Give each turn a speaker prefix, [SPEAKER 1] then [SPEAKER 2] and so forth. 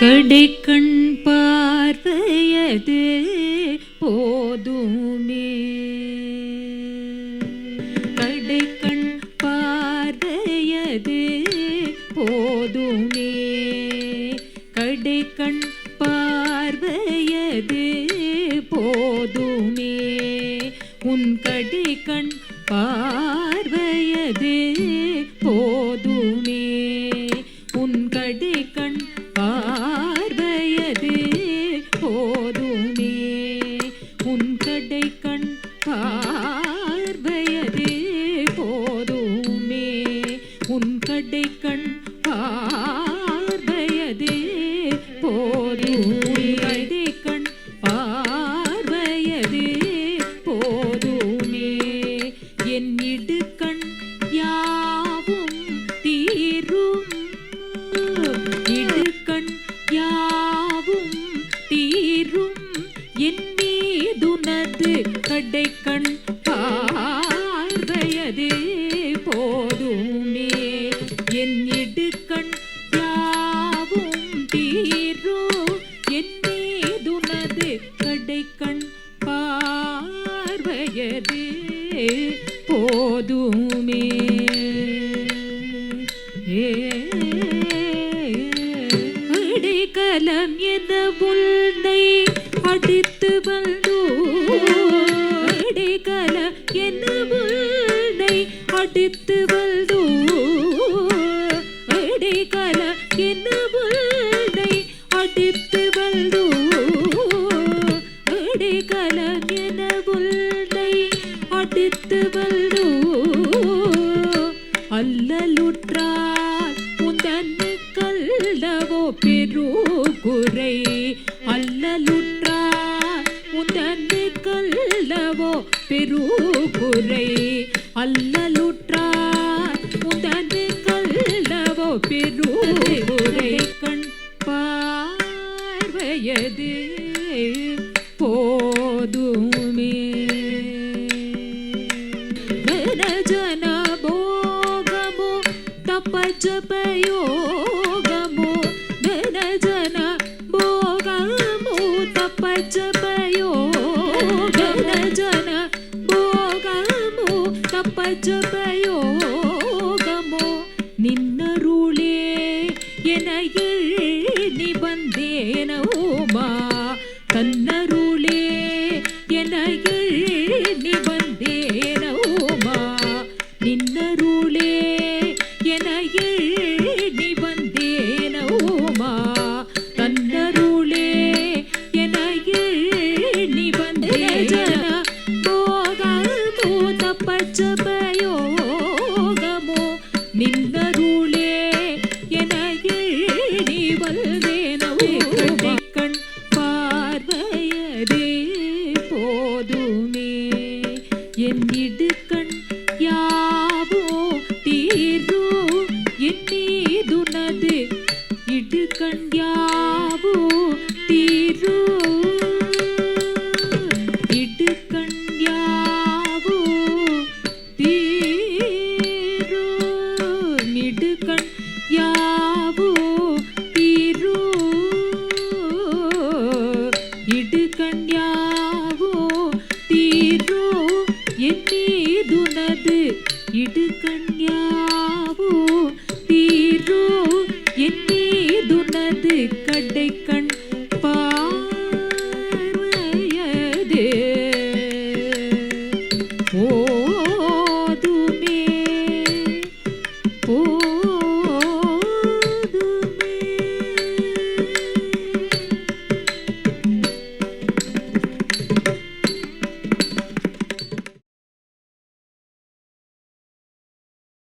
[SPEAKER 1] கடைக்கண் பார்வையது போதுமே. கடைக்கண் பார்வையது போதுமே. கடைக்கண் பார்வையது போதுமே. உன் கடைக்கண் பார்வையது போதுமே. உன் கடைக்கண் பார்வையது போதுமே. உன் கடைக்கண் பார்வையது போதுமே. உன் கடைக்கண் பார்வையது போதுமே. கடைக்கண் பார்வையது போதுமே. என் இடுக்கண் யாவும் தீரும். இடுக்கண் யாவும் தீரும். என் மீதுனது கடைக்கண் பார்வையது போதுமே. என் இடுக்கண் யாவும் தீரும். என் மீதுனது கடைக்கண் பார்வையது போதுமே. அடைக்கலம் என உன்னை அடித்து வந்தோ. அடைக்கலம் என உன்னை அடித்து வந்தோ. அடைக்கலம் என உன்னை அடித்து வந்தோ. அடைக்கலம் என உன்னை அடித்து வந்தோ. அல்லலுற்றால் உந்தன்னு கல்லவோ பெருகுறை. அல்லலுற்றால் உந்தன்னு கல்லவோ பெருகுறை. அல்லலுற்றால் உந்தன்னு கல்லவோ பெருகுறை. கண் பார்வையது போதுமே. ஜன போகமோ தப்பஜபயோகமோ. ஜன ஜன போகமோ தப்பஜபயோக. ஜன ஜன போகமோ தப்பஜபயோகமோ. நின்னருளே என எண்ணி வந்தேனோமா. தன்னருளே என எண்ணி வந்தேனோமா. நின்னருளே என எண்ணி வந்தேனோமா. தன்னருளே என எண்ணி வந்தேன. போகமோ தப்பஜபயோகமோ. நின்னருளே என எண்ணி வந்தேனோமா. கண் பார்வையதே போதுமே. என் இடுக்கண் யாவோ தீரோ. என் மீதுனது இடுக்கண் யாவோ தீரோ. இடுக்கண் யாவோ தீரோ. இடுக்கண் யாவோ தீரோ. இடுக்கண் யாவோ தீரோ. என் மீதுனது இடுக்கண் யாவோ தீரோ. என் மீதுனது கடைக்கண்